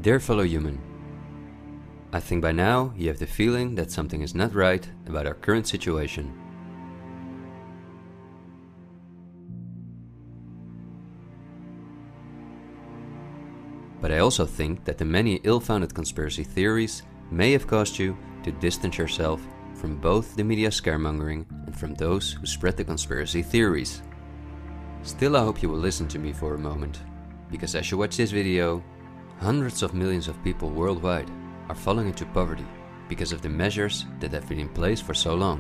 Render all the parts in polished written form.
Dear fellow human, I think by now you have the feeling that something is not right about our current situation. But I also think that the many ill-founded conspiracy theories may have caused you to distance yourself from both the media scaremongering and from those who spread the conspiracy theories. Still, I hope you will listen to me for a moment, because as you watch this video, hundreds of millions of people worldwide are falling into poverty because of the measures that have been in place for so long.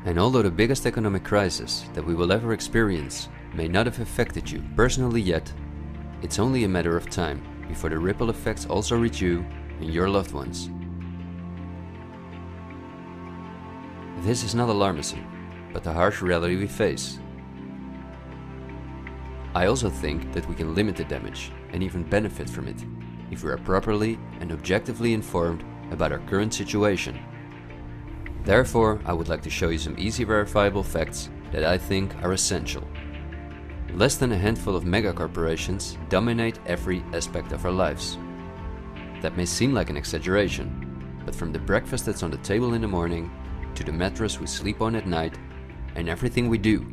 And although the biggest economic crisis that we will ever experience may not have affected you personally yet, it's only a matter of time before the ripple effects also reach you and your loved ones. This is not alarmism, but the harsh reality we face. I also think that we can limit the damage and even benefit from it if we are properly and objectively informed about our current situation. Therefore, I would like to show you some easy verifiable facts that I think are essential. Less than a handful of megacorporations dominate every aspect of our lives. That may seem like an exaggeration, but from the breakfast that's on the table in the morning, to the mattress we sleep on at night, and everything we do,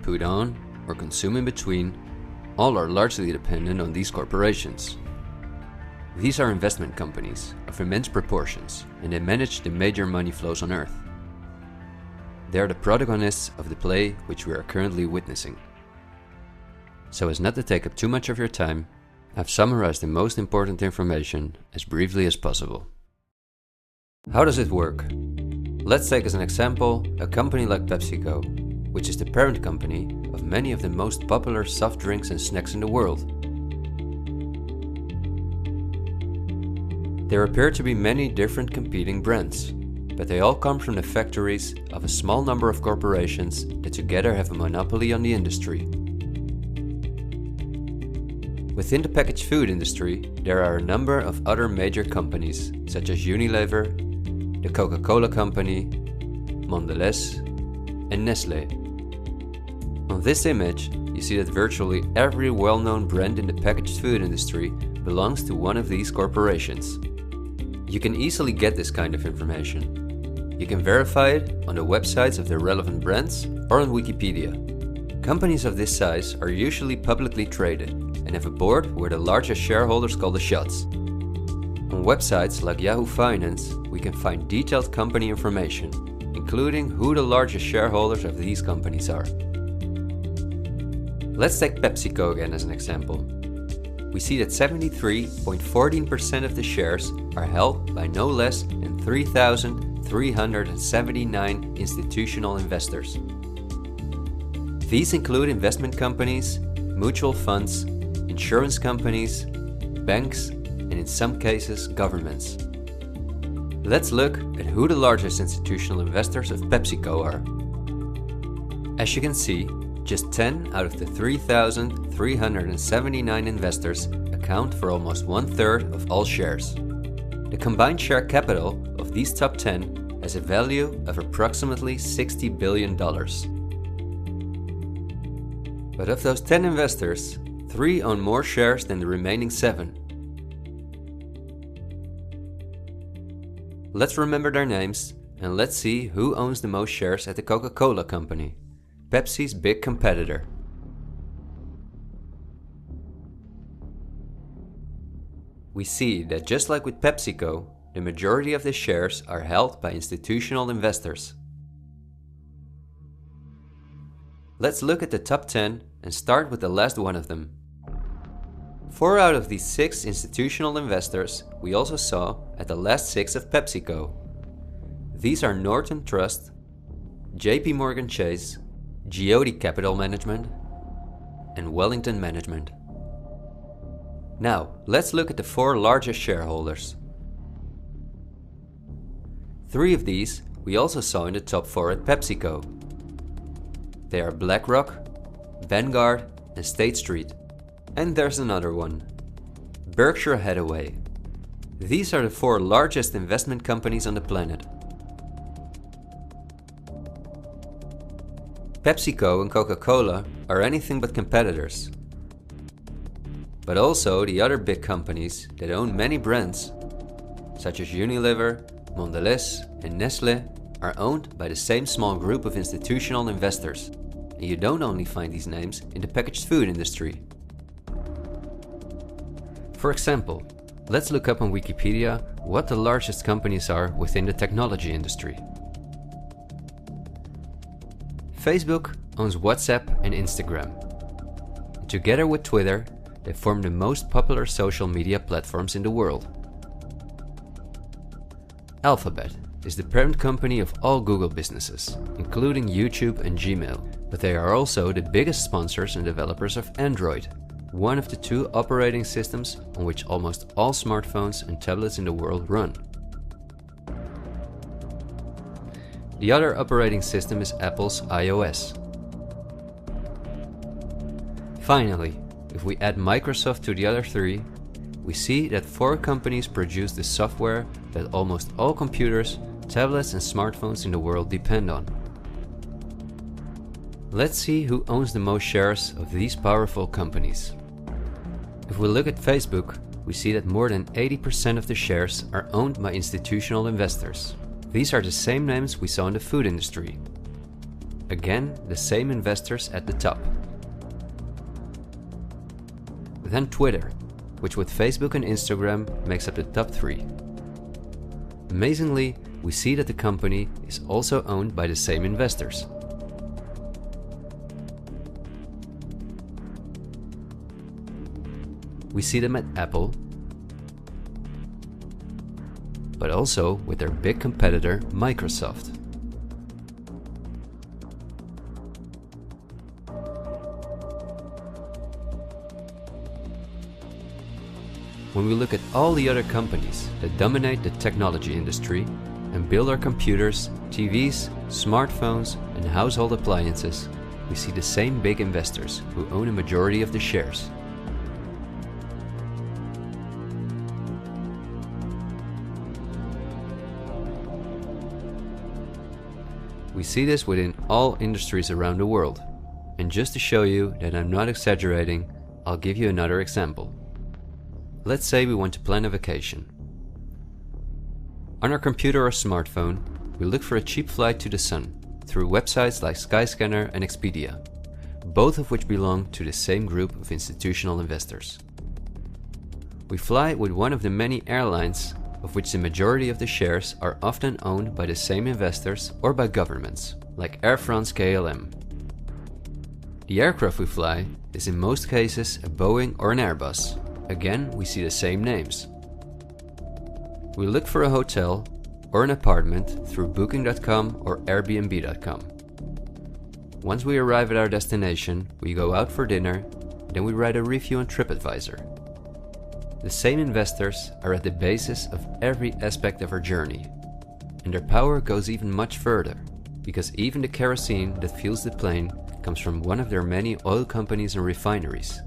put on, or consume in between, all are largely dependent on these corporations. These are investment companies of immense proportions, and they manage the major money flows on Earth. They are the protagonists of the play which we are currently witnessing. So as not to take up too much of your time, I've summarized the most important information as briefly as possible. How does it work? Let's take as an example a company like PepsiCo, which is the parent company of many of the most popular soft drinks and snacks in the world. There appear to be many different competing brands, but they all come from the factories of a small number of corporations that together have a monopoly on the industry. Within the packaged food industry, there are a number of other major companies such as Unilever, the Coca-Cola Company, Mondelez, and Nestlé. On this image, you see that virtually every well-known brand in the packaged food industry belongs to one of these corporations. You can easily get this kind of information. You can verify it on the websites of the relevant brands or on Wikipedia. Companies of this size are usually publicly traded and have a board where the largest shareholders call the shots. On websites like Yahoo Finance, we can find detailed company information, including who the largest shareholders of these companies are. Let's take PepsiCo again as an example. We see that 73.14% of the shares are held by no less than 3,379 institutional investors. These include investment companies, mutual funds, insurance companies, banks, and in some cases, governments. Let's look at who the largest institutional investors of PepsiCo are. As you can see, just 10 out of the 3,379 investors account for almost 1/3 of all shares. The combined share capital of these top 10 has a value of approximately $60 billion. But of those 10 investors, 3 own more shares than the remaining 7. Let's remember their names and let's see who owns the most shares at the Coca-Cola Company, Pepsi's big competitor. We see that just like with PepsiCo, the majority of the shares are held by institutional investors. Let's look at the top 10 and start with the last one of them. 4 out of these 6 institutional investors we also saw at the last 6 of PepsiCo. These are Norton Trust, JP Morgan Chase, Geode Capital Management, and Wellington Management. Now, let's look at the 4 largest shareholders. 3 of these we also saw in the top 4 at PepsiCo. They are BlackRock, Vanguard, and State Street. And there's another one, Berkshire Hathaway. These are the 4 largest investment companies on the planet. PepsiCo and Coca-Cola are anything but competitors. But also the other big companies that own many brands, such as Unilever, Mondelez and Nestlé, are owned by the same small group of institutional investors. And you don't only find these names in the packaged food industry. For example, let's look up on Wikipedia what the largest companies are within the technology industry. Facebook owns WhatsApp and Instagram. Together with Twitter, they form the most popular social media platforms in the world. Alphabet is the parent company of all Google businesses, including YouTube and Gmail, but they are also the biggest sponsors and developers of Android, one of the two operating systems on which almost all smartphones and tablets in the world run. The other operating system is Apple's iOS. Finally, if we add Microsoft to the other three, we see that 4 companies produce the software that almost all computers, tablets and smartphones in the world depend on. Let's see who owns the most shares of these powerful companies. If we look at Facebook, we see that more than 80% of the shares are owned by institutional investors. These are the same names we saw in the food industry. Again, the same investors at the top. Then Twitter, which with Facebook and Instagram makes up the top 3. Amazingly, we see that the company is also owned by the same investors. We see them at Apple, but also with their big competitor Microsoft. When we look at all the other companies that dominate the technology industry and build our computers, TVs, smartphones and household appliances, we see the same big investors who own a majority of the shares. We see this within all industries around the world. And just to show you that I'm not exaggerating, I'll give you another example. Let's say we want to plan a vacation. On our computer or smartphone, we look for a cheap flight to the sun through websites like Skyscanner and Expedia, both of which belong to the same group of institutional investors. We fly with one of the many airlines, of which the majority of the shares are often owned by the same investors or by governments, like Air France-KLM. The aircraft we fly is in most cases a Boeing or an Airbus. Again, we see the same names. We look for a hotel or an apartment through Booking.com or Airbnb.com. Once we arrive at our destination, we go out for dinner, then we write a review on TripAdvisor. The same investors are at the basis of every aspect of our journey, and their power goes even much further, because even the kerosene that fuels the plane comes from one of their many oil companies and refineries.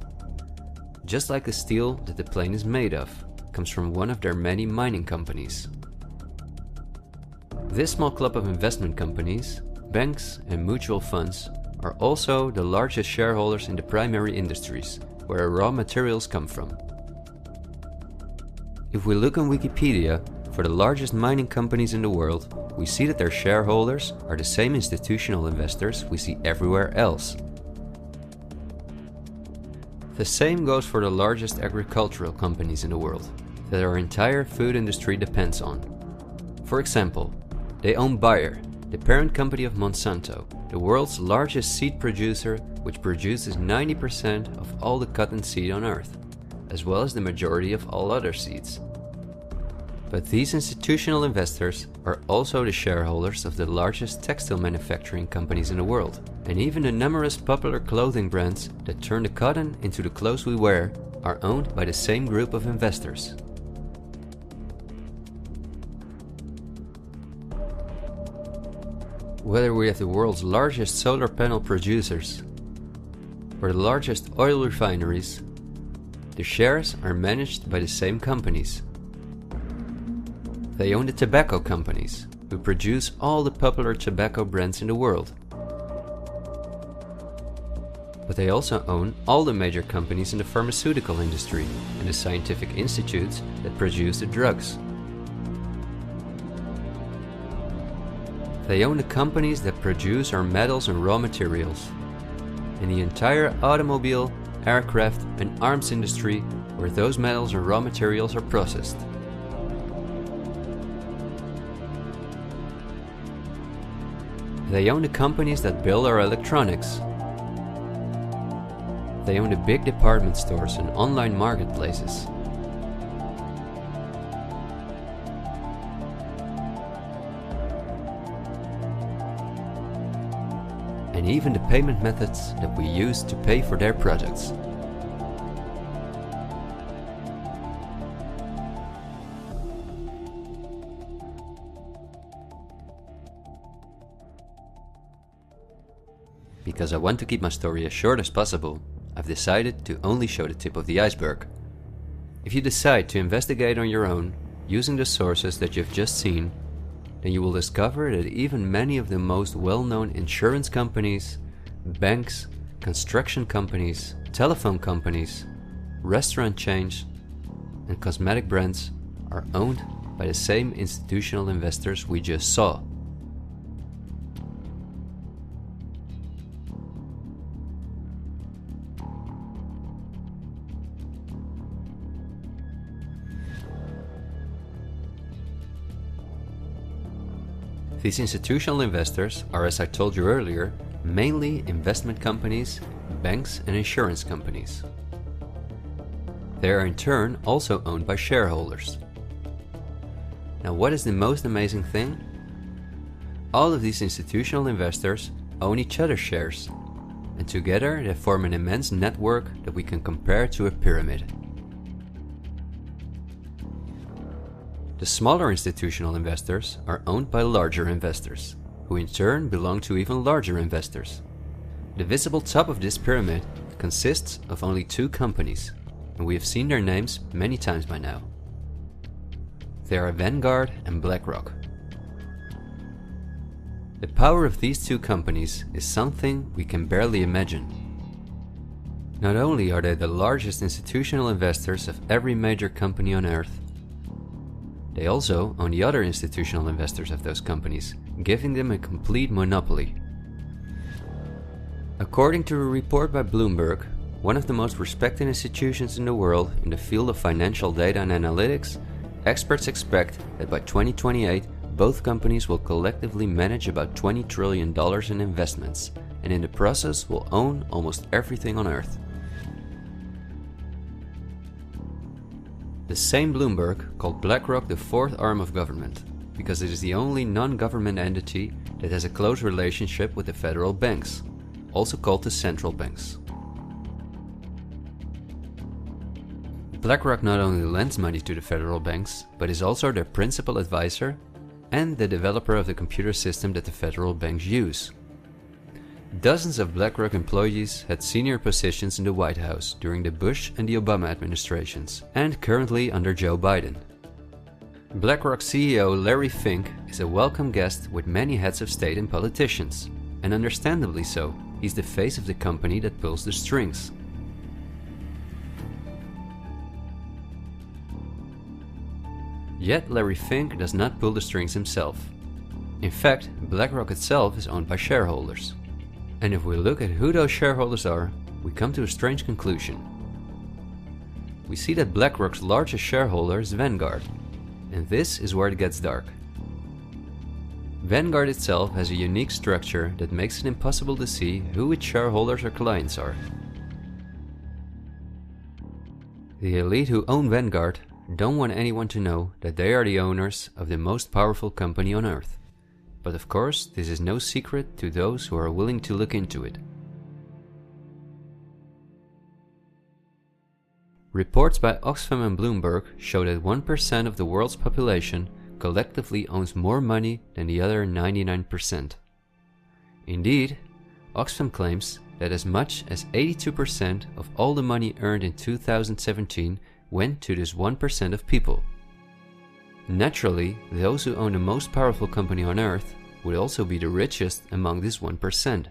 Just like the steel that the plane is made of comes from one of their many mining companies. This small club of investment companies, banks and mutual funds are also the largest shareholders in the primary industries, where raw materials come from. If we look on Wikipedia for the largest mining companies in the world, we see that their shareholders are the same institutional investors we see everywhere else. The same goes for the largest agricultural companies in the world, that our entire food industry depends on. For example, they own Bayer, the parent company of Monsanto, the world's largest seed producer, which produces 90% of all the cotton seed on Earth, as well as the majority of all other seeds. But these institutional investors are also the shareholders of the largest textile manufacturing companies in the world, and even the numerous popular clothing brands that turn the cotton into the clothes we wear are owned by the same group of investors. Whether we have the world's largest solar panel producers or the largest oil refineries, the shares are managed by the same companies. They own the tobacco companies, who produce all the popular tobacco brands in the world. But they also own all the major companies in the pharmaceutical industry and the scientific institutes that produce the drugs. They own the companies that produce our metals and raw materials, and the entire automobile, aircraft and arms industry where those metals and raw materials are processed. They own the companies that build our electronics. They own the big department stores and online marketplaces. And even the payment methods that we use to pay for their products. Because I want to keep my story as short as possible, I've decided to only show the tip of the iceberg. If you decide to investigate on your own, using the sources that you've just seen, then you will discover that even many of the most well-known insurance companies, banks, construction companies, telephone companies, restaurant chains, and cosmetic brands are owned by the same institutional investors we just saw. These institutional investors are, as I told you earlier, mainly investment companies, banks and insurance companies. They are in turn also owned by shareholders. Now, what is the most amazing thing? All of these institutional investors own each other's shares, and together they form an immense network that we can compare to a pyramid. The smaller institutional investors are owned by larger investors, who in turn belong to even larger investors. The visible top of this pyramid consists of only two companies, and we have seen their names many times by now. They are Vanguard and BlackRock. The power of these two companies is something we can barely imagine. Not only are they the largest institutional investors of every major company on Earth, they also own the other institutional investors of those companies, giving them a complete monopoly. According to a report by Bloomberg, one of the most respected institutions in the world in the field of financial data and analytics, experts expect that by 2028, both companies will collectively manage about $20 trillion in investments, and in the process will own almost everything on Earth. The same Bloomberg called BlackRock the fourth arm of government, because it is the only non-government entity that has a close relationship with the federal banks, also called the central banks. BlackRock not only lends money to the federal banks, but is also their principal advisor and the developer of the computer system that the federal banks use. Dozens of BlackRock employees had senior positions in the White House during the Bush and the Obama administrations, and currently under Joe Biden. BlackRock CEO Larry Fink is a welcome guest with many heads of state and politicians, and understandably so. He's the face of the company that pulls the strings. Yet Larry Fink does not pull the strings himself. In fact, BlackRock itself is owned by shareholders. And if we look at who those shareholders are, we come to a strange conclusion. We see that BlackRock's largest shareholder is Vanguard, and this is where it gets dark. Vanguard itself has a unique structure that makes it impossible to see who its shareholders or clients are. The elite who own Vanguard don't want anyone to know that they are the owners of the most powerful company on Earth. But of course, this is no secret to those who are willing to look into it. Reports by Oxfam and Bloomberg show that 1% of the world's population collectively owns more money than the other 99%. Indeed, Oxfam claims that as much as 82% of all the money earned in 2017 went to this 1% of people. Naturally, those who own the most powerful company on Earth would also be the richest among this 1%.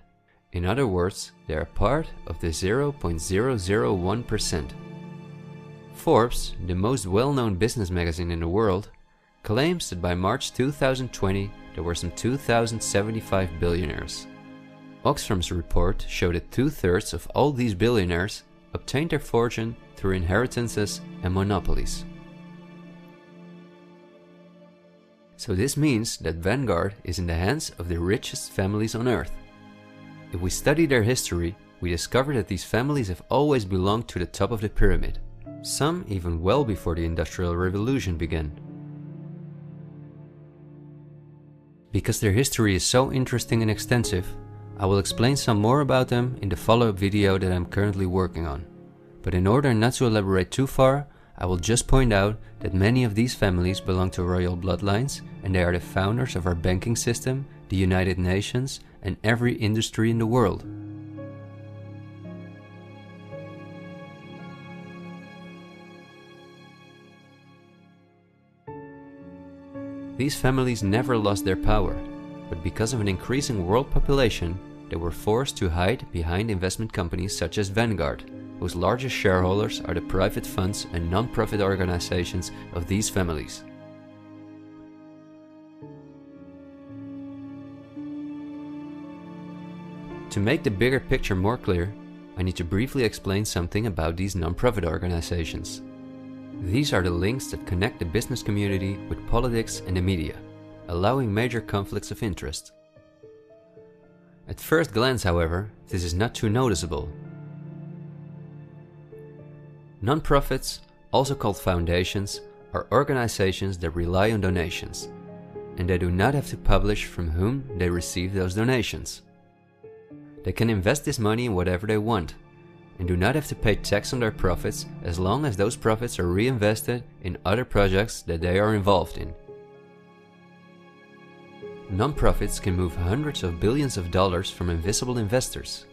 In other words, they are part of the 0.001%. Forbes, the most well-known business magazine in the world, claims that by March 2020 there were some 2,075 billionaires. Oxfam's report showed that 2/3 of all these billionaires obtained their fortune through inheritances and monopolies. So this means that Vanguard is in the hands of the richest families on earth. If we study their history, we discover that these families have always belonged to the top of the pyramid, some even well before the Industrial Revolution began. Because their history is so interesting and extensive, I will explain some more about them in the follow-up video that I'm currently working on. But in order not to elaborate too far, I will just point out that many of these families belong to royal bloodlines, and they are the founders of our banking system, the United Nations, and every industry in the world. These families never lost their power, but because of an increasing world population, they were forced to hide behind investment companies such as Vanguard, whose largest shareholders are the private funds and non-profit organizations of these families. To make the bigger picture more clear, I need to briefly explain something about these non-profit organizations. These are the links that connect the business community with politics and the media, allowing major conflicts of interest. At first glance, however, this is not too noticeable. Non-profits, also called foundations, are organizations that rely on donations, and they do not have to publish from whom they receive those donations. They can invest this money in whatever they want, and do not have to pay tax on their profits as long as those profits are reinvested in other projects that they are involved in. Non-profits can move hundreds of billions of dollars from invisible investors.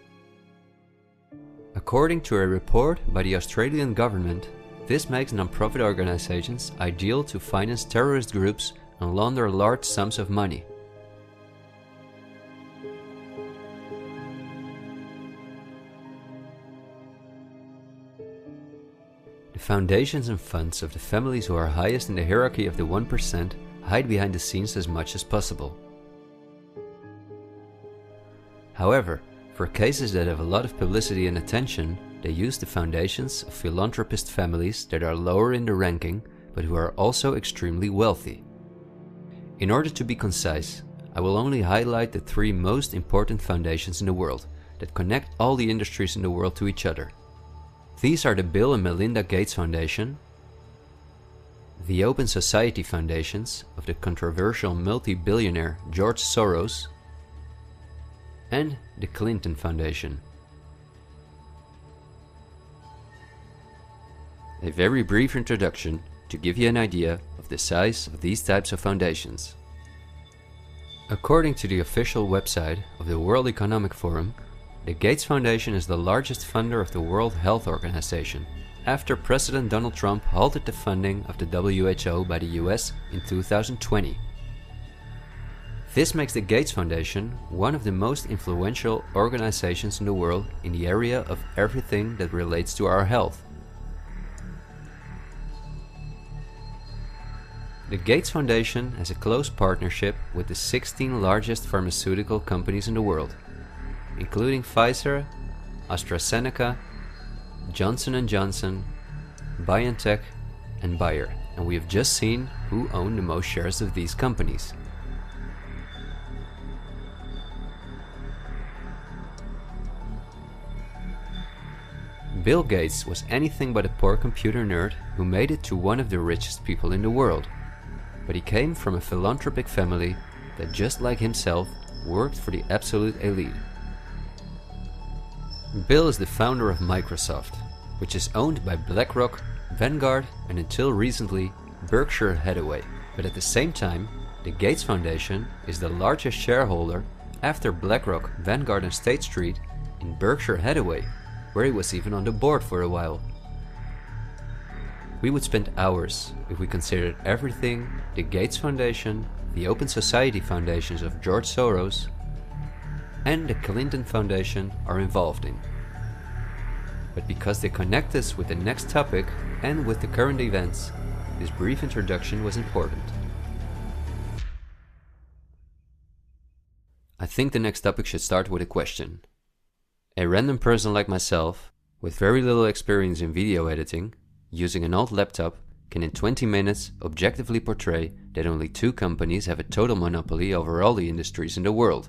According to a report by the Australian government, this makes non-profit organizations ideal to finance terrorist groups and launder large sums of money. The foundations and funds of the families who are highest in the hierarchy of the 1% hide behind the scenes as much as possible. However, for cases that have a lot of publicity and attention, they use the foundations of philanthropist families that are lower in the ranking, but who are also extremely wealthy. In order to be concise, I will only highlight the 3 most important foundations in the world that connect all the industries in the world to each other. These are the Bill and Melinda Gates Foundation, the Open Society Foundations of the controversial multi-billionaire George Soros, and the Clinton Foundation. A very brief introduction to give you an idea of the size of these types of foundations. According to the official website of the World Economic Forum, the Gates Foundation is the largest funder of the World Health Organization, after President Donald Trump halted the funding of the WHO by the US in 2020. This makes the Gates Foundation one of the most influential organizations in the world in the area of everything that relates to our health. The Gates Foundation has a close partnership with the 16 largest pharmaceutical companies in the world, including Pfizer, AstraZeneca, Johnson & Johnson, BioNTech, and Bayer, and we have just seen who own the most shares of these companies. Bill Gates was anything but a poor computer nerd who made it to one of the richest people in the world, but he came from a philanthropic family that, just like himself, worked for the absolute elite. Bill is the founder of Microsoft, which is owned by BlackRock, Vanguard, and until recently Berkshire Hathaway. But at the same time, the Gates Foundation is the largest shareholder after BlackRock, Vanguard, and State Street in Berkshire Hathaway, where he was even on the board for a while. We would spend hours if we considered everything the Gates Foundation, the Open Society Foundations of George Soros, and the Clinton Foundation are involved in. But because they connect us with the next topic and with the current events, this brief introduction was important. I think the next topic should start with a question. A random person like myself, with very little experience in video editing, using an old laptop, can in 20 minutes objectively portray that only 2 companies have a total monopoly over all the industries in the world.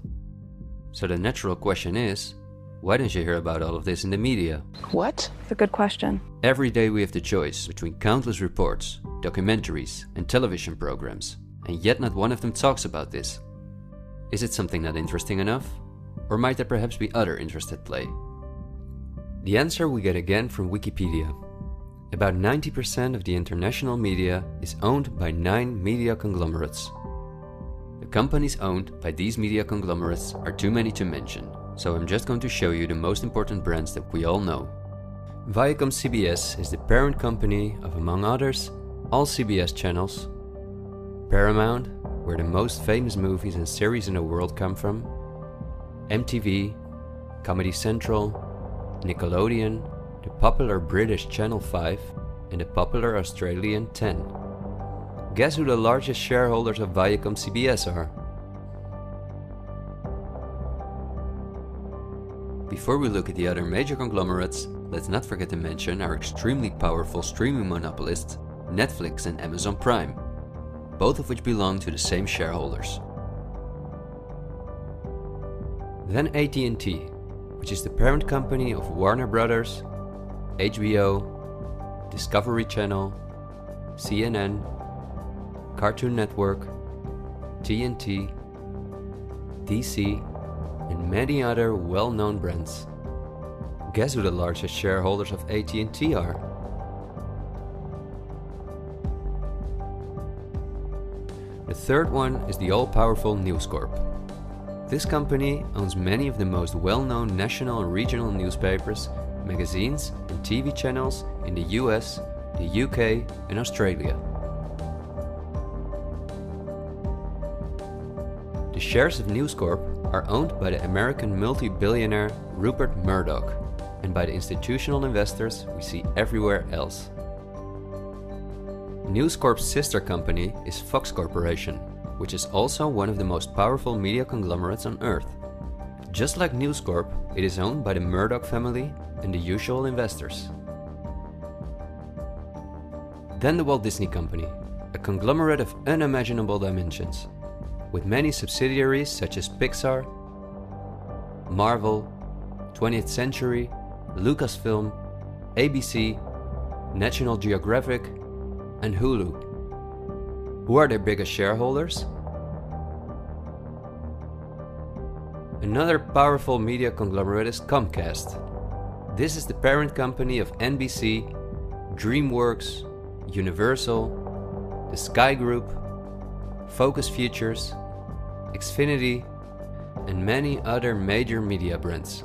So the natural question is, why don't you hear about all of this in the media? What? It's a good question. Every day we have the choice between countless reports, documentaries, and television programs, and yet not one of them talks about this. Is it something not interesting enough? Or might there perhaps be other interests at play? The answer we get again from Wikipedia. About 90% of the international media is owned by 9 media conglomerates. The companies owned by these media conglomerates are too many to mention, so I'm just going to show you the most important brands that we all know. Viacom CBS is the parent company of, among others, all CBS channels, Paramount, where the most famous movies and series in the world come from, MTV, Comedy Central, Nickelodeon, the popular British Channel 5, and the popular Australian 10. Guess who the largest shareholders of Viacom CBS are? Before we look at the other major conglomerates, let's not forget to mention our extremely powerful streaming monopolists, Netflix and Amazon Prime, both of which belong to the same shareholders. Then AT&T, which is the parent company of Warner Brothers, HBO, Discovery Channel, CNN, Cartoon Network, TNT, DC, and many other well-known brands. Guess who the largest shareholders of AT&T are? The third one is the all-powerful News Corp. This company owns many of the most well-known national and regional newspapers, magazines, and TV channels in the US, the UK, and Australia. The shares of News Corp are owned by the American multi-billionaire Rupert Murdoch and by the institutional investors we see everywhere else. News Corp's sister company is Fox Corporation, which is also one of the most powerful media conglomerates on Earth. Just like News Corp, it is owned by the Murdoch family and the usual investors. Then the Walt Disney Company, a conglomerate of unimaginable dimensions, with many subsidiaries such as Pixar, Marvel, 20th Century, Lucasfilm, ABC, National Geographic, and Hulu. Who are their biggest shareholders? Another powerful media conglomerate is Comcast. This is the parent company of NBC, DreamWorks, Universal, the Sky Group, Focus Features, Xfinity, and many other major media brands.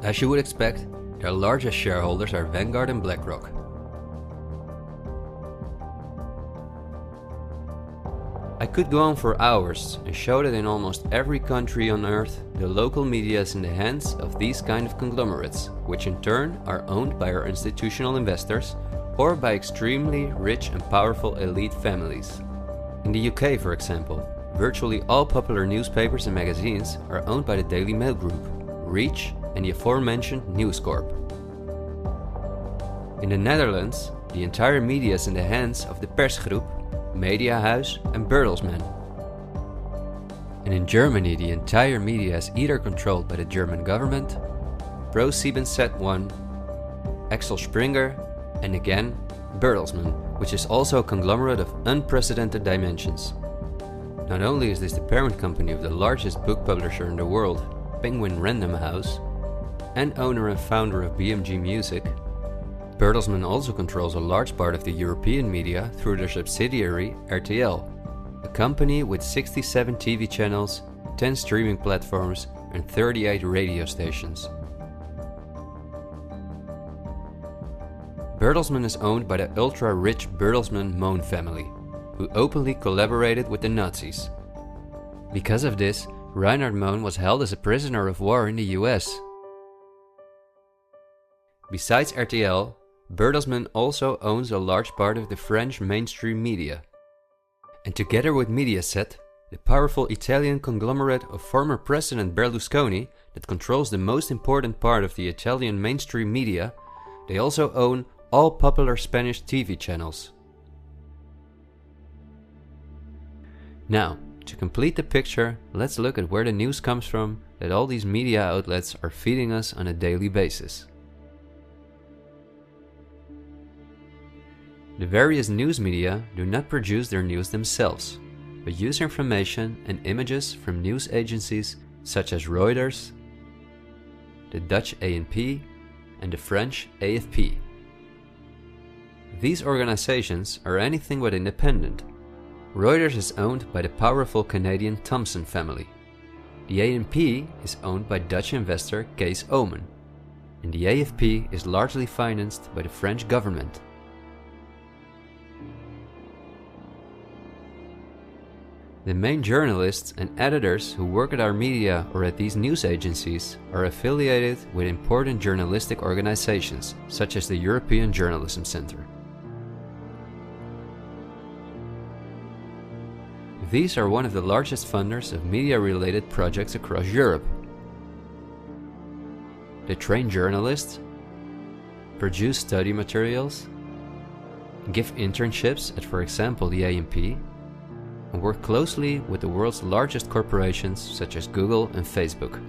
As you would expect, their largest shareholders are Vanguard and BlackRock. I could go on for hours and show that in almost every country on Earth, the local media is in the hands of these kind of conglomerates, which in turn are owned by our institutional investors or by extremely rich and powerful elite families. In the UK, for example, virtually all popular newspapers and magazines are owned by the Daily Mail Group, Reach, and the aforementioned News Corp. In the Netherlands, the entire media is in the hands of the Persgroep, Mediahuis, and Bertelsmann. And in Germany, the entire media is either controlled by the German government, ProSiebenSat.1, Axel Springer, and again, Bertelsmann, which is also a conglomerate of unprecedented dimensions. Not only is this the parent company of the largest book publisher in the world, Penguin Random House, and owner and founder of BMG Music, Bertelsmann also controls a large part of the European media through their subsidiary RTL, a company with 67 TV channels, 10 streaming platforms, and 38 radio stations. Bertelsmann is owned by the ultra-rich Bertelsmann-Mohn family, who openly collaborated with the Nazis. Because of this, Reinhard Mohn was held as a prisoner of war in the US. Besides RTL, Bertelsmann also owns a large part of the French mainstream media. And together with Mediaset, the powerful Italian conglomerate of former President Berlusconi that controls the most important part of the Italian mainstream media, they also own all popular Spanish TV channels. Now, to complete the picture, let's look at where the news comes from that all these media outlets are feeding us on a daily basis. The various news media do not produce their news themselves, but use information and images from news agencies such as Reuters, the Dutch ANP, and the French AFP. These organizations are anything but independent. Reuters is owned by the powerful Canadian Thomson family. The ANP is owned by Dutch investor Kees Omen, and the AFP is largely financed by the French government. The main journalists and editors who work at our media or at these news agencies are affiliated with important journalistic organizations, such as the European Journalism Centre. These are one of the largest funders of media-related projects across Europe. They train journalists, produce study materials, give internships at, for example, the ANP, and work closely with the world's largest corporations such as Google and Facebook.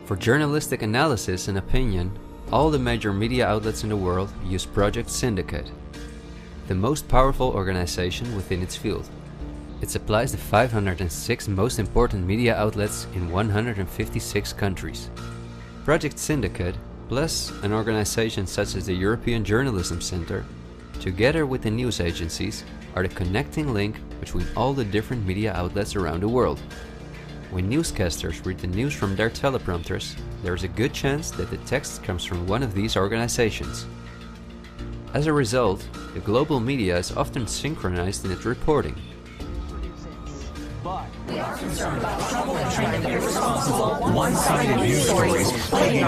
For journalistic analysis and opinion, all the major media outlets in the world use Project Syndicate, the most powerful organization within its field. It supplies the 506 most important media outlets in 156 countries. Project Syndicate, plus an organization such as the European Journalism Centre, together with the news agencies, are the connecting link between all the different media outlets around the world. When newscasters read the news from their teleprompters, there is a good chance that the text comes from one of these organizations. As a result, the global media is often synchronized in its reporting. We are concerned about the trouble and trend of irresponsible, one-sided news stories plaguing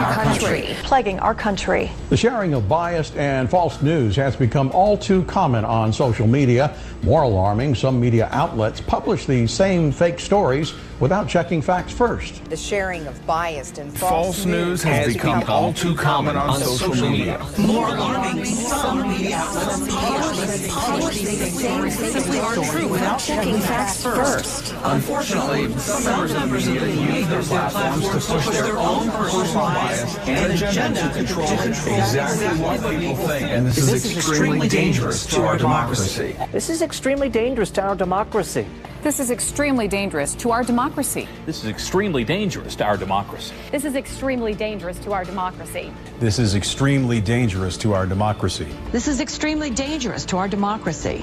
our country. The sharing of biased and false news has become all too common on social media. More alarming, some media outlets publish these same fake stories without checking facts first. The sharing of biased and false news has become all too common on social media. More alarming, some media outlets publish these same simply aren't true without checking facts first. Unfortunately, some members of the media use their platforms to push their own personal bias and agenda to control exactly what people think. And this is extremely dangerous to our democracy. This is extremely dangerous to our democracy. This is extremely dangerous to our democracy. This is extremely dangerous to our democracy. This is extremely dangerous to our democracy. This is extremely dangerous to our democracy. This is extremely dangerous to our democracy. This is extremely dangerous to our democracy.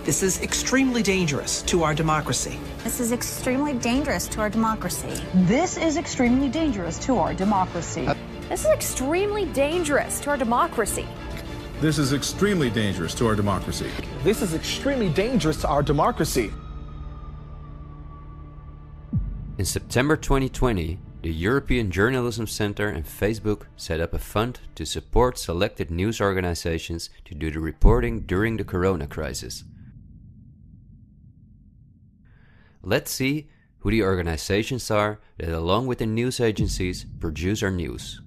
This is extremely dangerous to our democracy. This is extremely dangerous to our democracy. This is extremely dangerous to our democracy. This is extremely dangerous to our democracy. This is extremely dangerous to our democracy. In September 2020, the European Journalism Centre and Facebook set up a fund to support selected news organizations to do the reporting during the corona crisis. Let's see who the organizations are that, along with the news agencies, produce our news.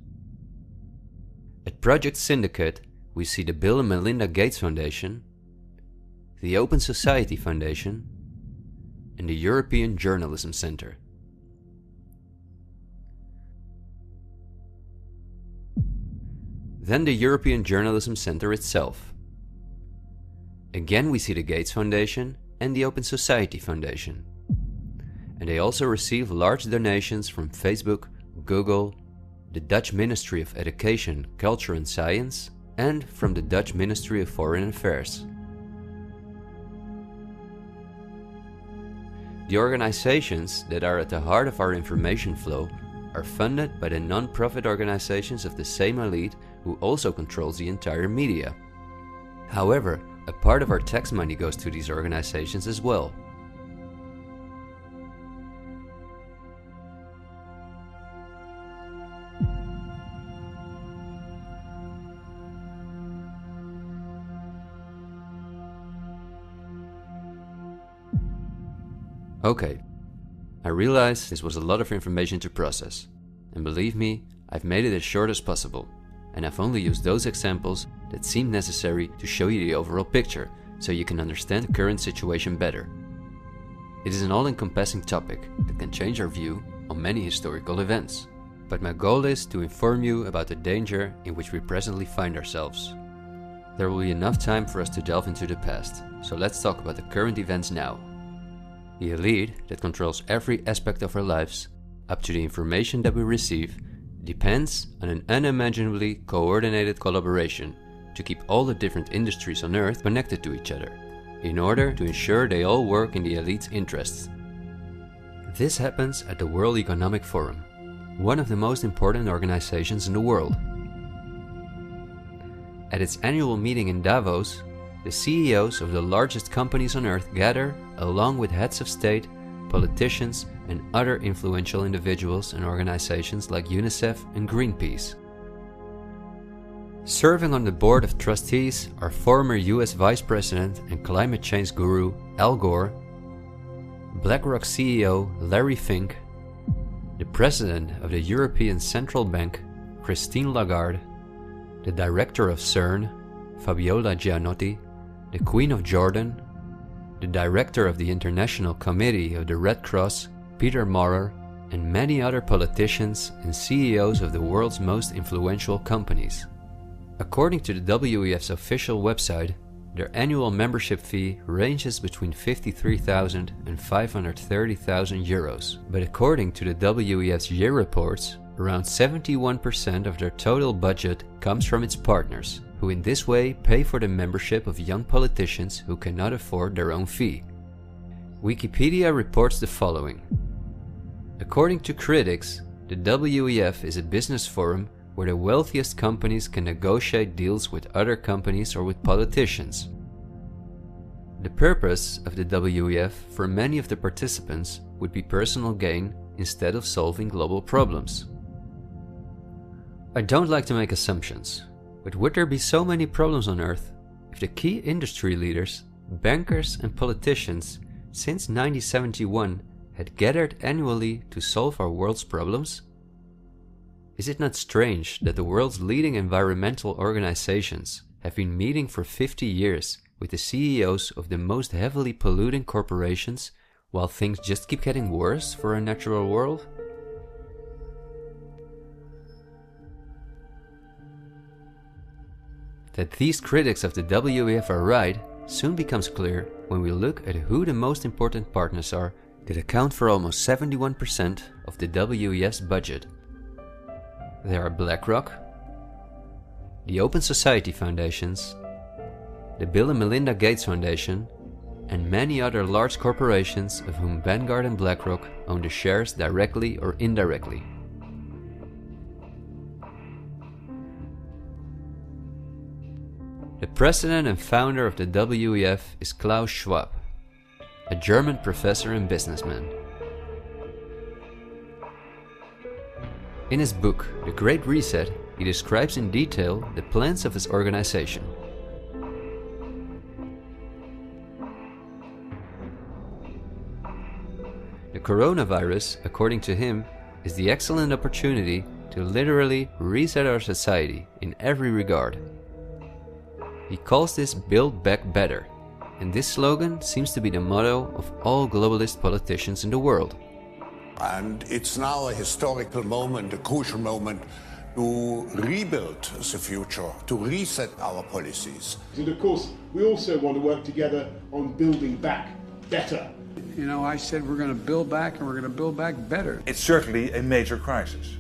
At Project Syndicate, we see the Bill and Melinda Gates Foundation, the Open Society Foundation, and the European Journalism Centre. Then the European Journalism Centre itself. Again we see the Gates Foundation and the Open Society Foundation. And they also receive large donations from Facebook, Google, the Dutch Ministry of Education, Culture and Science, and from the Dutch Ministry of Foreign Affairs. The organizations that are at the heart of our information flow are funded by the non-profit organizations of the same elite who also controls the entire media. However, a part of our tax money goes to these organizations as well. Okay, I realize this was a lot of information to process, and believe me, I've made it as short as possible, and I've only used those examples that seem necessary to show you the overall picture, so you can understand the current situation better. It is an all-encompassing topic that can change our view on many historical events, but my goal is to inform you about the danger in which we presently find ourselves. There will be enough time for us to delve into the past, so let's talk about the current events now. The elite that controls every aspect of our lives, up to the information that we receive, depends on an unimaginably coordinated collaboration to keep all the different industries on Earth connected to each other, in order to ensure they all work in the elite's interests. This happens at the World Economic Forum, one of the most important organizations in the world. At its annual meeting in Davos, the CEOs of the largest companies on Earth gather along with heads of state, politicians, and other influential individuals and organizations like UNICEF and Greenpeace. Serving on the board of trustees are former US Vice President and climate change guru Al Gore, BlackRock CEO Larry Fink, the President of the European Central Bank Christine Lagarde, the Director of CERN Fabiola Gianotti, the Queen of Jordan, the Director of the International Committee of the Red Cross Peter Maurer, and many other politicians and CEOs of the world's most influential companies. According to the WEF's official website, their annual membership fee ranges between 53,000 and 530,000 euros. But according to the WEF's year reports, around 71% of their total budget comes from its partners, who in this way pay for the membership of young politicians who cannot afford their own fee. Wikipedia reports the following. According to critics, the WEF is a business forum where the wealthiest companies can negotiate deals with other companies or with politicians. The purpose of the WEF for many of the participants would be personal gain instead of solving global problems. I don't like to make assumptions, but would there be so many problems on Earth if the key industry leaders, bankers and politicians since 1971 had gathered annually to solve our world's problems? Is it not strange that the world's leading environmental organizations have been meeting for 50 years with the CEOs of the most heavily polluting corporations while things just keep getting worse for our natural world? That these critics of the WEF are right soon becomes clear when we look at who the most important partners are that account for almost 71% of the WEF's budget. There are BlackRock, the Open Society Foundations, the Bill and Melinda Gates Foundation, and many other large corporations of whom Vanguard and BlackRock own the shares directly or indirectly. The president and founder of the WEF is Klaus Schwab, a German professor and businessman. In his book, The Great Reset, he describes in detail the plans of his organization. The coronavirus, according to him, is the excellent opportunity to literally reset our society in every regard. He calls this Build Back Better, and this slogan seems to be the motto of all globalist politicians in the world. And it's now a historical moment, a crucial moment, to rebuild the future, to reset our policies. And of course, we also want to work together on building back better. You know, I said we're going to build back and we're going to build back better. It's certainly a major crisis,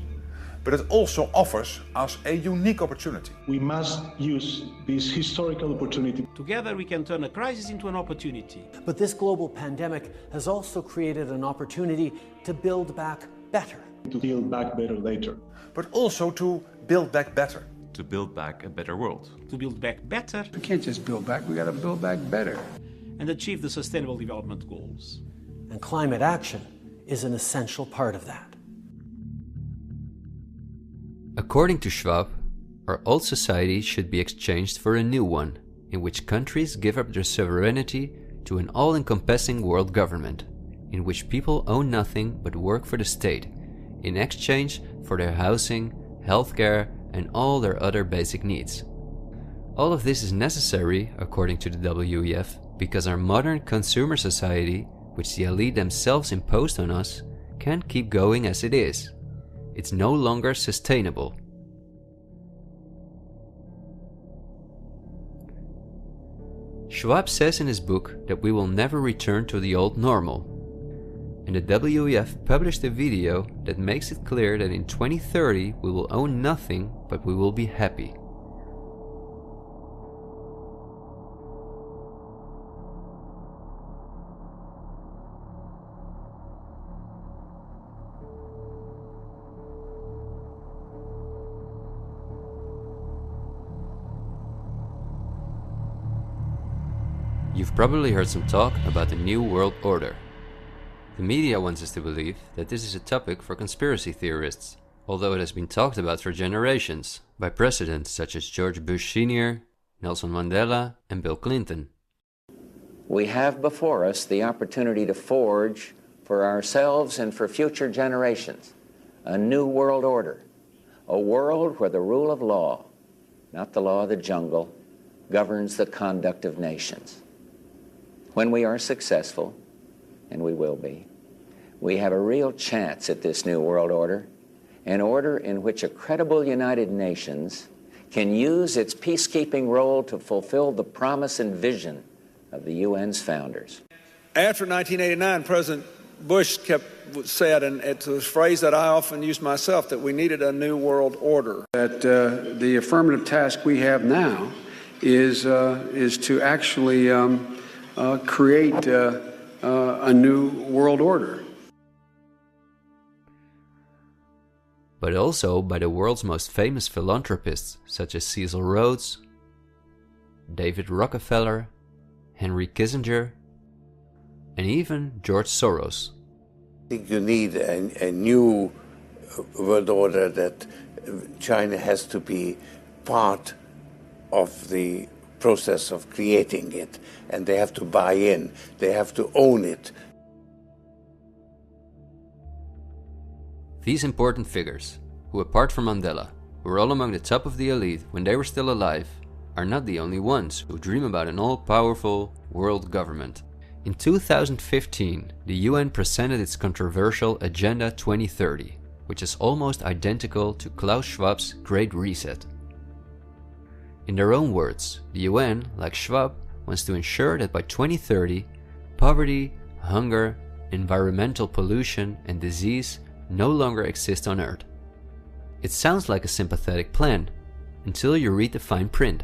but it also offers us a unique opportunity. We must use this historical opportunity. Together we can turn a crisis into an opportunity. But this global pandemic has also created an opportunity to build back better. To build back better later. But also to build back better. To build back a better world. To build back better. We can't just build back, we got to build back better. And achieve the Sustainable Development Goals. And climate action is an essential part of that. According to Schwab, our old society should be exchanged for a new one, in which countries give up their sovereignty to an all-encompassing world government, in which people own nothing but work for the state, in exchange for their housing, healthcare, and all their other basic needs. All of this is necessary, according to the WEF, because our modern consumer society, which the elite themselves imposed on us, can't keep going as it is. It's no longer sustainable. Schwab says in his book that we will never return to the old normal. And the WEF published a video that makes it clear that in 2030 we will own nothing, but we will be happy. You've probably heard some talk about the New World Order. The media wants us to believe that this is a topic for conspiracy theorists, although it has been talked about for generations by presidents such as George Bush Sr., Nelson Mandela, and Bill Clinton. We have before us the opportunity to forge for ourselves and for future generations a new world order, a world where the rule of law, not the law of the jungle, governs the conduct of nations. When we are successful, and we will be, we have a real chance at this new world order, an order in which a credible United Nations can use its peacekeeping role to fulfill the promise and vision of the UN's founders. After 1989, President Bush said, and it's a phrase that I often use myself, that we needed a new world order. That the affirmative task we have now is to actually create a new world order. But also by the world's most famous philanthropists such as Cecil Rhodes, David Rockefeller, Henry Kissinger, and even George Soros. I think you need a new world order, that China has to be part of the process of creating it, and they have to buy in, they have to own it. These important figures, who apart from Mandela, were all among the top of the elite when they were still alive, are not the only ones who dream about an all-powerful world government. In 2015, the UN presented its controversial Agenda 2030, which is almost identical to Klaus Schwab's Great Reset. In their own words, the UN, like Schwab, wants to ensure that by 2030, poverty, hunger, environmental pollution, and disease no longer exist on Earth. It sounds like a sympathetic plan, until you read the fine print.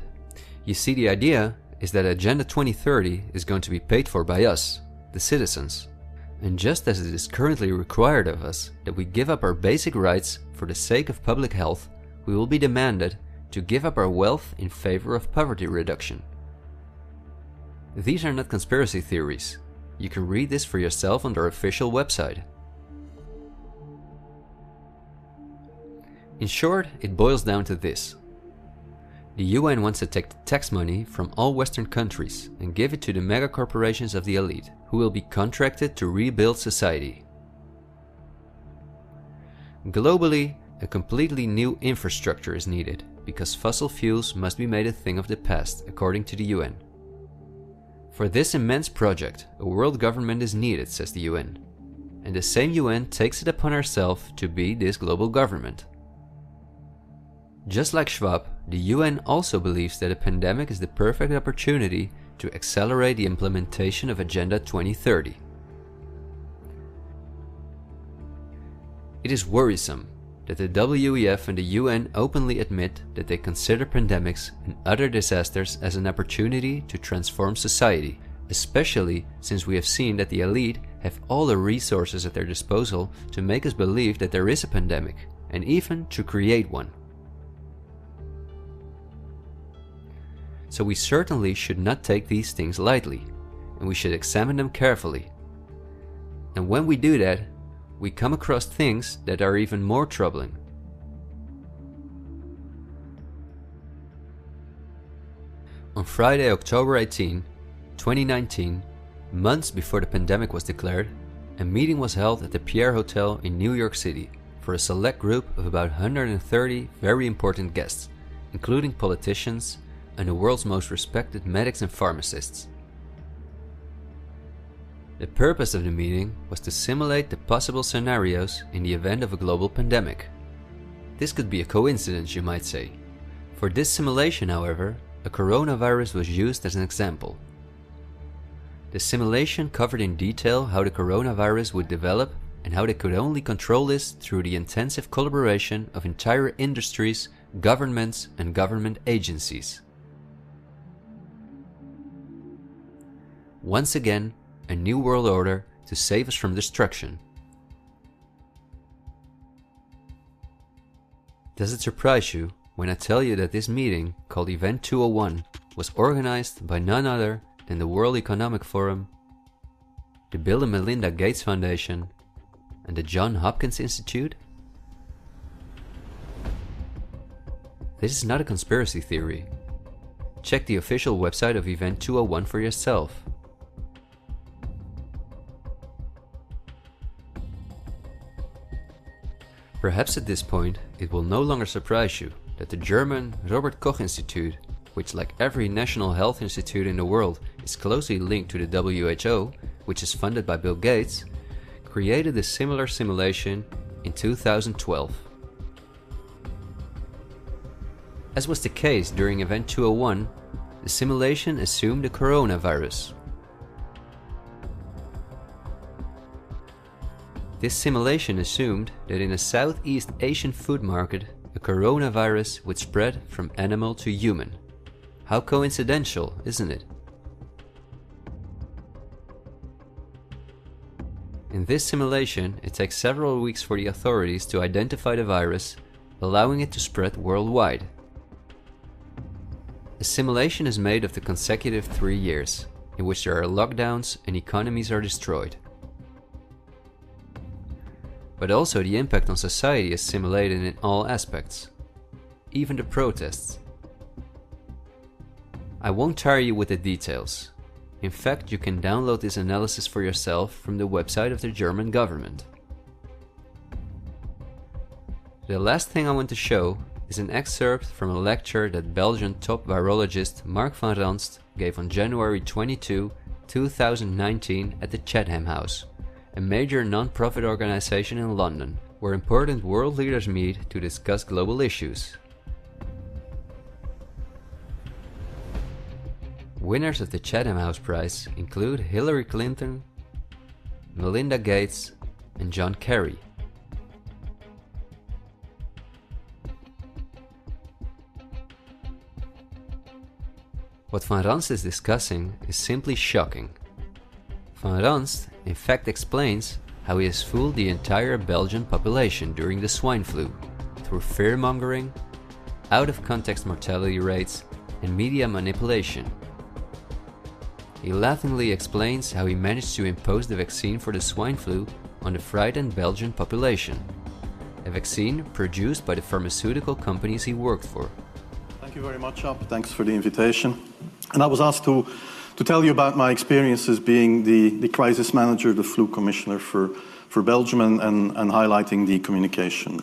You see, the idea is that Agenda 2030 is going to be paid for by us, the citizens. And just as it is currently required of us that we give up our basic rights for the sake of public health, we will be demanded to give up our wealth in favor of poverty reduction. These are not conspiracy theories. You can read this for yourself on their official website. In short, it boils down to this. The UN wants to take the tax money from all Western countries and give it to the mega corporations of the elite, who will be contracted to rebuild society. Globally, a completely new infrastructure is needed, because fossil fuels must be made a thing of the past, according to the UN. For this immense project, a world government is needed, says the UN. And the same UN takes it upon herself to be this global government. Just like Schwab, the UN also believes that a pandemic is the perfect opportunity to accelerate the implementation of Agenda 2030. It is worrisome that the WEF and the UN openly admit that they consider pandemics and other disasters as an opportunity to transform society, especially since we have seen that the elite have all the resources at their disposal to make us believe that there is a pandemic, and even to create one. So we certainly should not take these things lightly, and we should examine them carefully. And when we do that, we come across things that are even more troubling. On Friday, October 18, 2019, months before the pandemic was declared, a meeting was held at the Pierre Hotel in New York City for a select group of about 130 very important guests, including politicians and the world's most respected medics and pharmacists. The purpose of the meeting was to simulate the possible scenarios in the event of a global pandemic. This could be a coincidence, you might say. For this simulation, however, a coronavirus was used as an example. The simulation covered in detail how the coronavirus would develop and how they could only control this through the intensive collaboration of entire industries, governments, and government agencies. Once again, a new world order to save us from destruction. Does it surprise you when I tell you that this meeting, called Event 201, was organized by none other than the World Economic Forum, the Bill and Melinda Gates Foundation, and the Johns Hopkins Institute? This is not a conspiracy theory. Check the official website of Event 201 for yourself. Perhaps at this point, it will no longer surprise you that the German Robert Koch Institute, which like every national health institute in the world is closely linked to the WHO, which is funded by Bill Gates, created a similar simulation in 2012. As was the case during Event 201, the simulation assumed the coronavirus. This simulation assumed that in a Southeast Asian food market, a coronavirus would spread from animal to human. How coincidental, isn't it? In this simulation, it takes several weeks for the authorities to identify the virus, allowing it to spread worldwide. A simulation is made of the consecutive 3 years, in which there are lockdowns and economies are destroyed. But also the impact on society is simulated in all aspects, even the protests. I won't tire you with the details. In fact, you can download this analysis for yourself from the website of the German government. The last thing I want to show is an excerpt from a lecture that Belgian top virologist Mark van Ranst gave on January 22, 2019 at the Chatham House, a major non-profit organization in London, where important world leaders meet to discuss global issues. Winners of the Chatham House Prize include Hillary Clinton, Melinda Gates, and John Kerry. What Van Ranst is discussing is simply shocking. Van Ranst in fact explains how he has fooled the entire Belgian population during the swine flu through fear-mongering, out-of-context mortality rates, and media manipulation. He laughingly explains how he managed to impose the vaccine for the swine flu on the frightened Belgian population, a vaccine produced by the pharmaceutical companies he worked for. Thank you very much, Ab. Thanks for the invitation. And I was asked to tell you about my experiences being the crisis manager, the flu commissioner for Belgium, and highlighting the communication.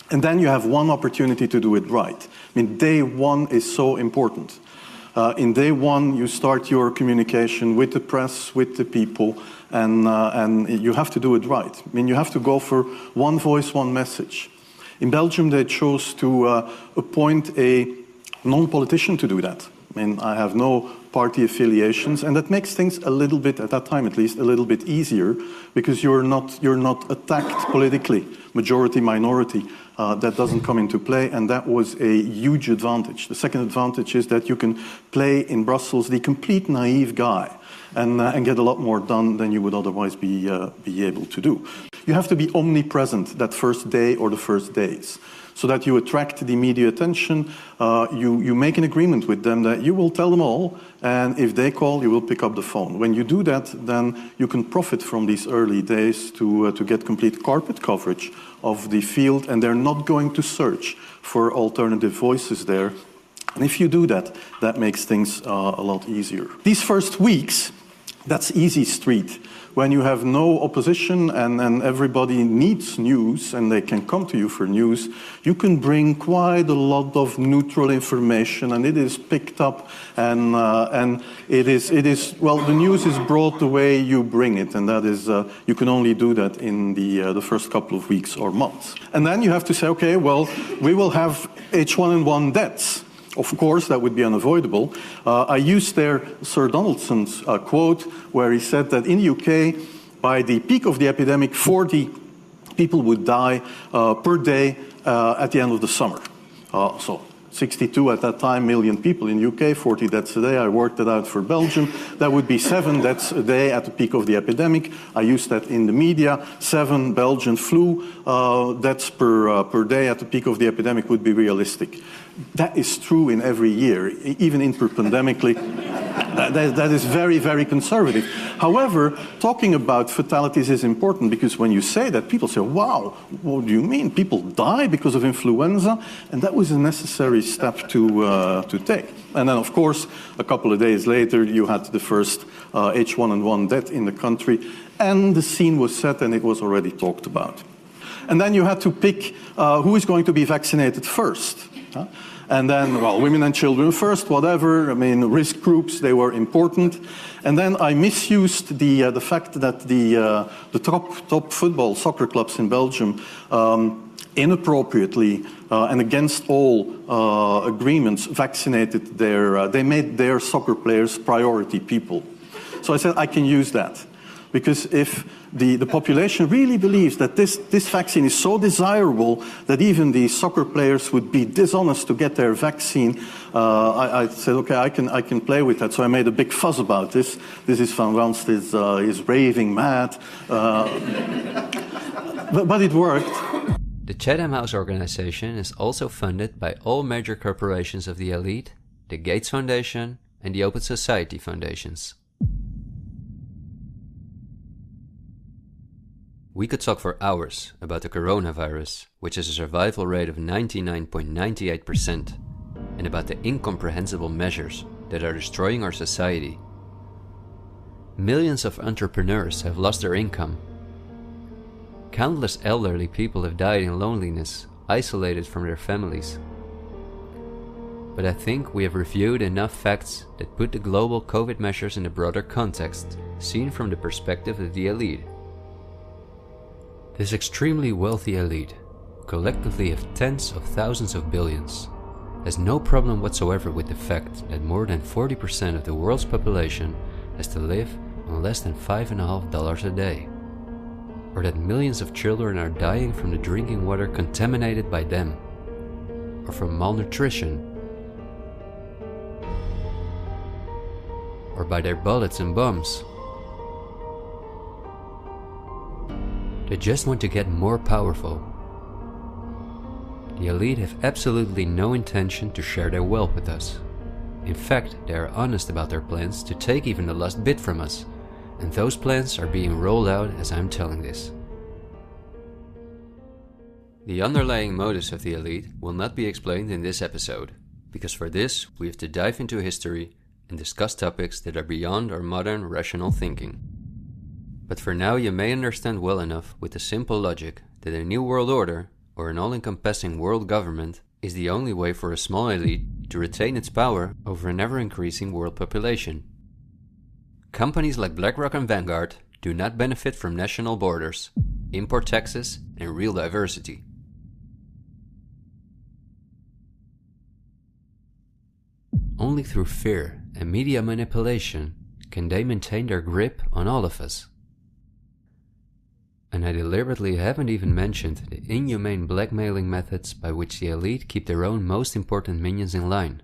And then you have one opportunity to do it right. I mean, day one is so important. In day one, you start your communication with the press, with the people, and you have to do it right. I mean, you have to go for one voice, one message. In Belgium, they chose to appoint a non-politician to do that. I mean, I have no party affiliations, and that makes things a little bit, at that time at least, a little bit easier, because you're not attacked politically, majority, minority. That doesn't come into play, and that was a huge advantage. The second advantage is that you can play in Brussels the complete naive guy and get a lot more done than you would otherwise be able to do. You have to be omnipresent that first day or the first days, so that you attract the media attention. You make an agreement with them that you will tell them all, and if they call, you will pick up the phone. When you do that, then you can profit from these early days to get complete carpet coverage of the field, and they're not going to search for alternative voices there. And if you do that, that makes things a lot easier. These first weeks, That's easy street. When you have no opposition and everybody needs news and they can come to you for news, you can bring quite a lot of neutral information, and it is picked up, and it is well, the news is brought the way you bring it, and that is you can only do that in the first couple of weeks or months. And then you have to say, okay, well, we will have H1N1 deaths. Of course, that would be unavoidable. I used there Sir Donaldson's quote, where he said that in the UK, by the peak of the epidemic, 40 people would die per day at the end of the summer. So 62 at that time million people in the UK, 40 deaths a day. I worked it out for Belgium. That would be 7 deaths a day at the peak of the epidemic. I used that in the media. 7 Belgian flu deaths per day at the peak of the epidemic would be realistic. That is true in every year, even interpandemically. That is very, very conservative. However, talking about fatalities is important, because when you say that, people say, wow, what do you mean? People die because of influenza? And that was a necessary step to take. And then, of course, a couple of days later, you had the first H1N1 death in the country, and the scene was set and it was already talked about. And then you had to pick who is going to be vaccinated first. And then, well, women and children first, whatever. I mean, risk groups, they were important. And then I misused the fact that the top football soccer clubs in Belgium inappropriately and against all agreements vaccinated they made their soccer players priority people. So I said I can use that. Because if the population really believes that this vaccine is so desirable that even the soccer players would be dishonest to get their vaccine, I said, okay, I can play with that. So I made a big fuss about this. This is Van Ranst is raving mad. But it worked. The Chatham House organization is also funded by all major corporations of the elite, the Gates Foundation and the Open Society Foundations. We could talk for hours about the coronavirus, which has a survival rate of 99.98%, and about the incomprehensible measures that are destroying our society. Millions of entrepreneurs have lost their income. Countless elderly people have died in loneliness, isolated from their families. But I think we have reviewed enough facts that put the global COVID measures in a broader context, seen from the perspective of the elite. This extremely wealthy elite, collectively of tens of thousands of billions, has no problem whatsoever with the fact that more than 40% of the world's population has to live on less than $5.50 a day, or that millions of children are dying from the drinking water contaminated by them, or from malnutrition, or by their bullets and bombs. They just want to get more powerful. The elite have absolutely no intention to share their wealth with us. In fact, they are honest about their plans to take even the last bit from us, and those plans are being rolled out as I'm telling this. The underlying motives of the elite will not be explained in this episode, because for this we have to dive into history and discuss topics that are beyond our modern rational thinking. But for now you may understand well enough with the simple logic that a new world order, or an all-encompassing world government, is the only way for a small elite to retain its power over an ever-increasing world population. Companies like BlackRock and Vanguard do not benefit from national borders, import taxes, and real diversity. Only through fear and media manipulation can they maintain their grip on all of us. And I deliberately haven't even mentioned the inhumane blackmailing methods by which the elite keep their own most important minions in line.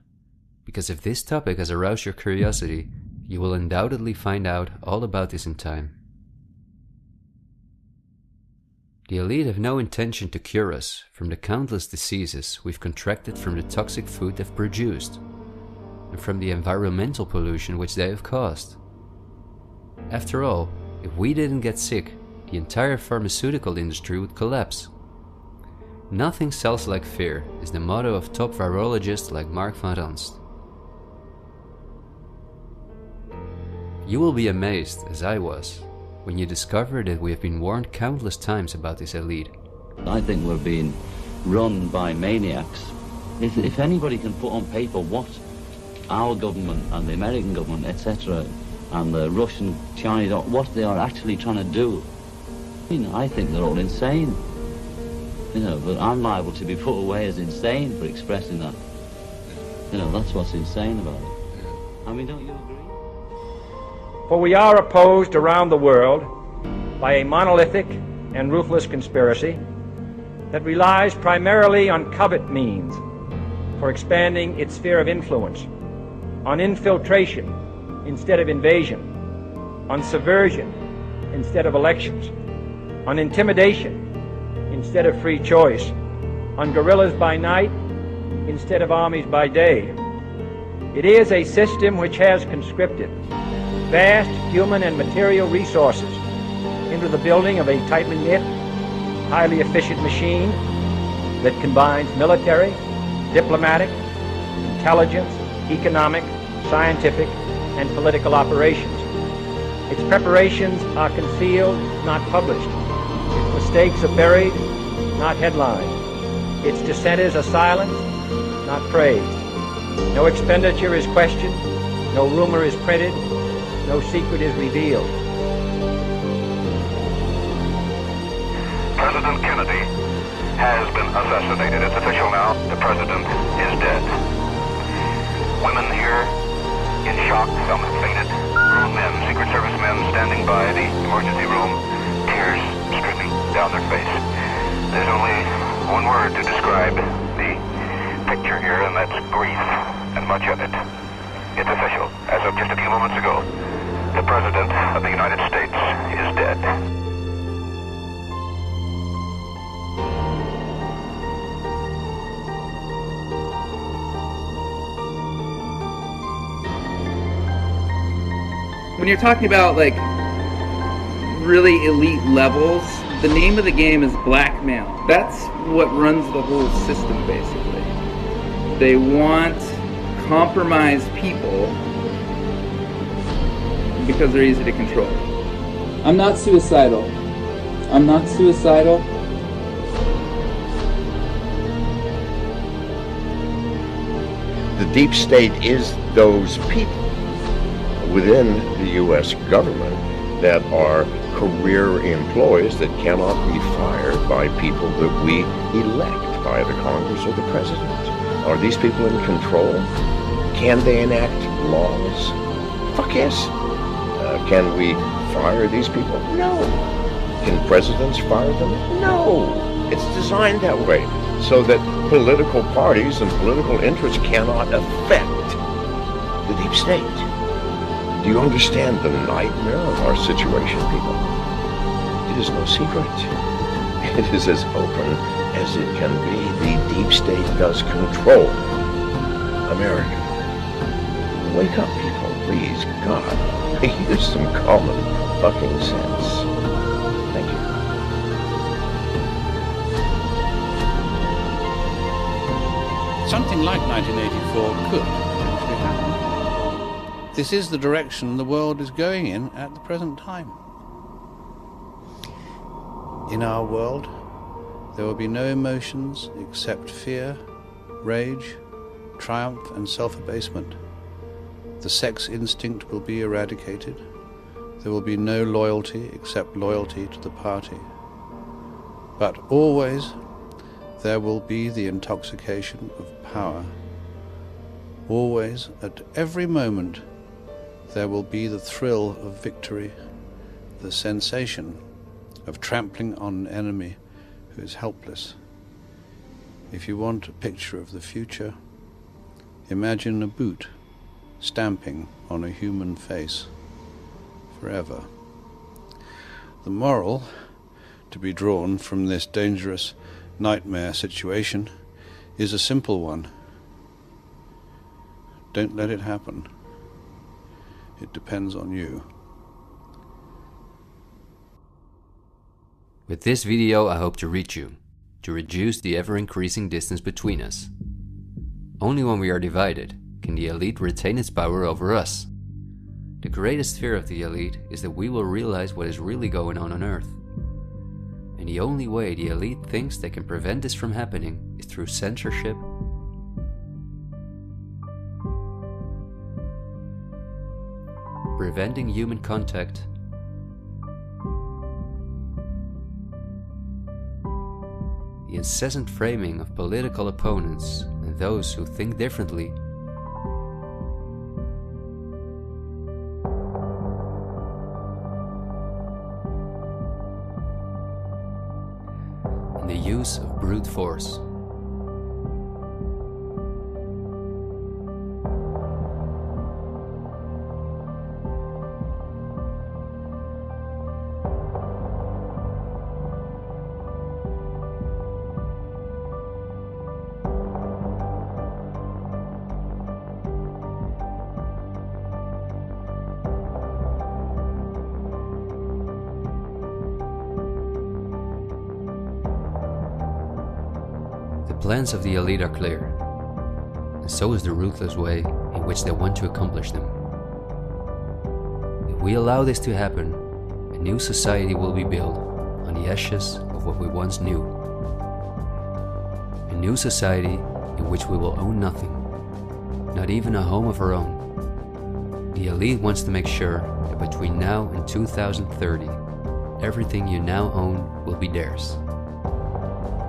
Because if this topic has aroused your curiosity, you will undoubtedly find out all about this in time. The elite have no intention to cure us from the countless diseases we've contracted from the toxic food they've produced, and from the environmental pollution which they have caused. After all, if we didn't get sick, the entire pharmaceutical industry would collapse. Nothing sells like fear is the motto of top virologists like Mark van Ranst. You will be amazed, as I was, when you discover that we have been warned countless times about this elite. I think we're being run by maniacs. If anybody can put on paper what our government and the American government, etc., and the Russian, Chinese, what they are actually trying to do, I think they're all insane. But I'm liable to be put away as insane for expressing that. That's what's insane about it. Don't you agree? For we are opposed around the world by a monolithic and ruthless conspiracy that relies primarily on covert means for expanding its sphere of influence, on infiltration instead of invasion, on subversion instead of elections, on intimidation instead of free choice, on guerrillas by night instead of armies by day. It is a system which has conscripted vast human and material resources into the building of a tightly knit, highly efficient machine that combines military, diplomatic, intelligence, economic, scientific, and political operations. Its preparations are concealed, not published. Its mistakes are buried, not headlined. Its dissenters are silenced, not praised. No expenditure is questioned, no rumor is printed, no secret is revealed. President Kennedy has been assassinated. It's official now. The president is dead. Women here in shock, some have fainted. Grown men, Secret Service men standing by the emergency room, tears streaming down their face. There's only one word to describe the picture here, and that's grief, and much of it. It's official. As of just a few moments ago, the President of the United States is dead. When you're talking about like really elite levels, the name of the game is blackmail. That's what runs the whole system, basically. They want compromised people because they're easy to control. I'm not suicidal. I'm not suicidal. The deep state is those people within the U.S. government that are career employees that cannot be fired by people that we elect by the Congress or the President. Are these people in control? Can they enact laws? Fuck yes. Can we fire these people? No. Can presidents fire them? No. It's designed that way so that political parties and political interests cannot affect the deep state. Do you understand the nightmare of our situation, people? It is no secret. It is as open as it can be. The deep state does control America. Wake up, people, please. God. Use some common fucking sense. Thank you. Something like 1984 could potentially happen. This is the direction the world is going in at the present time. In our world, there will be no emotions except fear, rage, triumph, and self-abasement. The sex instinct will be eradicated. There will be no loyalty except loyalty to the party. But always there will be the intoxication of power. Always, at every moment, there will be the thrill of victory, the sensation of trampling on an enemy who is helpless. If you want a picture of the future, imagine a boot stamping on a human face forever. The moral to be drawn from this dangerous nightmare situation is a simple one. Don't let it happen. It depends on you. With this video, I hope to reach you, to reduce the ever-increasing distance between us. Only when we are divided can the elite retain its power over us. the greatest fear of the elite is that we will realize what is really going on Earth. And the only way the elite thinks they can prevent this from happening is through censorship, preventing human contact, the incessant framing of political opponents and those who think differently, and the use of brute force. The plans of the elite are clear, and so is the ruthless way in which they want to accomplish them. If we allow this to happen, a new society will be built on the ashes of what we once knew. A new society in which we will own nothing, not even a home of our own. The elite wants to make sure that between now and 2030, everything you now own will be theirs.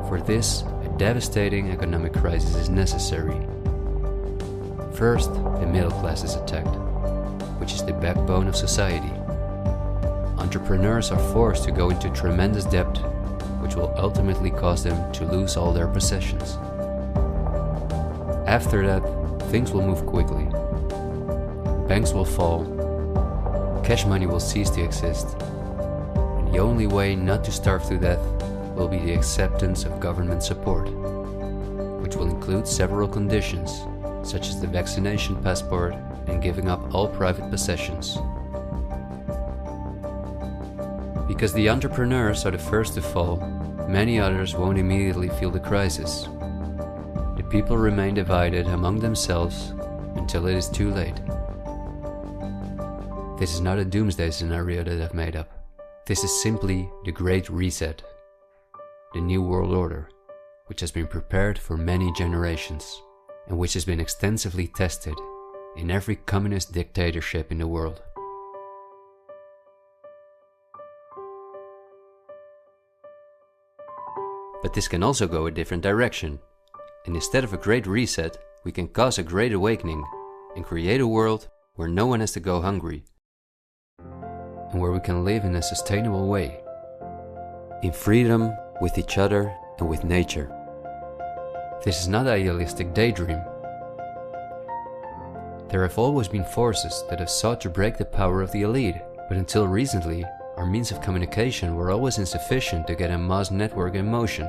For this, devastating economic crisis is necessary. First, the middle class is attacked, which is the backbone of society. Entrepreneurs are forced to go into tremendous debt, which will ultimately cause them to lose all their possessions. After that, things will move quickly. Banks will fall, cash money will cease to exist, and the only way not to starve to death will be the acceptance of government support, which will include several conditions, such as the vaccination passport and giving up all private possessions. Because the entrepreneurs are the first to fall, many others won't immediately feel the crisis. The people remain divided among themselves until it is too late. This is not a doomsday scenario that I've made up. This is simply the Great Reset. The New World Order, which has been prepared for many generations, and which has been extensively tested in every communist dictatorship in the world. But this can also go a different direction, and instead of a great reset, we can cause a great awakening and create a world where no one has to go hungry, and where we can live in a sustainable way, in freedom, with each other and with nature. This is not an idealistic daydream. There have always been forces that have sought to break the power of the elite, but until recently, our means of communication were always insufficient to get a mass network in motion.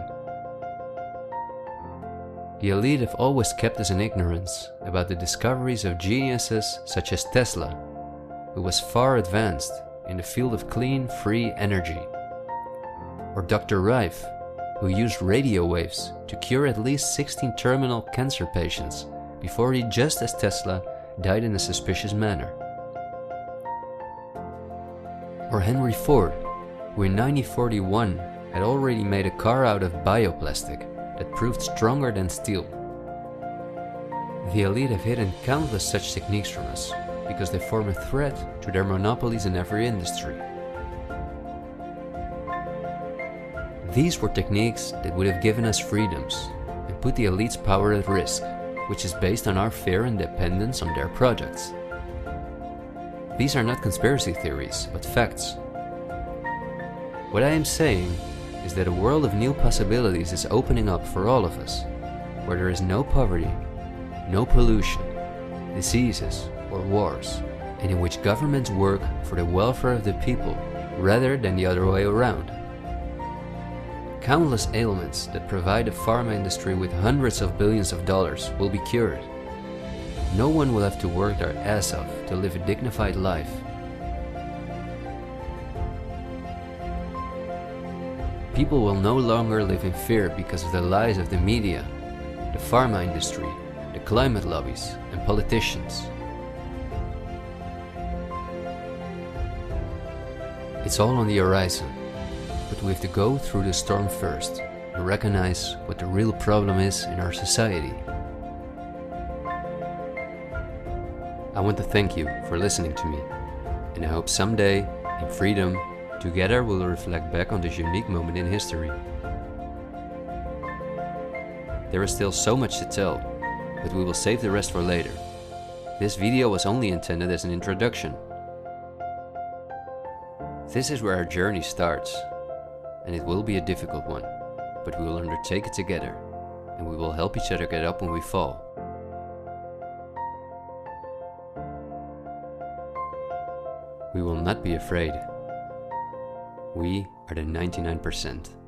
The elite have always kept us in ignorance about the discoveries of geniuses such as Tesla, who was far advanced in the field of clean, free energy. Or Dr. Rife, who used radio waves to cure at least 16 terminal cancer patients before he, just as Tesla, died in a suspicious manner. Or Henry Ford, who in 1941 had already made a car out of bioplastic that proved stronger than steel. The elite have hidden countless such techniques from us because they form a threat to their monopolies in every industry. These were techniques that would have given us freedoms and put the elite's power at risk, which is based on our fear and dependence on their projects. These are not conspiracy theories, but facts. What I am saying is that a world of new possibilities is opening up for all of us, where there is no poverty, no pollution, diseases, or wars, and in which governments work for the welfare of the people rather than the other way around. Countless ailments that provide the pharma industry with hundreds of billions of dollars will be cured. No one will have to work their ass off to live a dignified life. People will no longer live in fear because of the lies of the media, the pharma industry, the climate lobbies, and politicians. It's all on the horizon, but we have to go through the storm first and recognize what the real problem is in our society. I want to thank you for listening to me, and I hope someday, in freedom, together we'll reflect back on this unique moment in history. There is still so much to tell, but we will save the rest for later. This video was only intended as an introduction. This is where our journey starts, and it will be a difficult one, but we will undertake it together, and we will help each other get up when we fall. We will not be afraid. We are the 99%.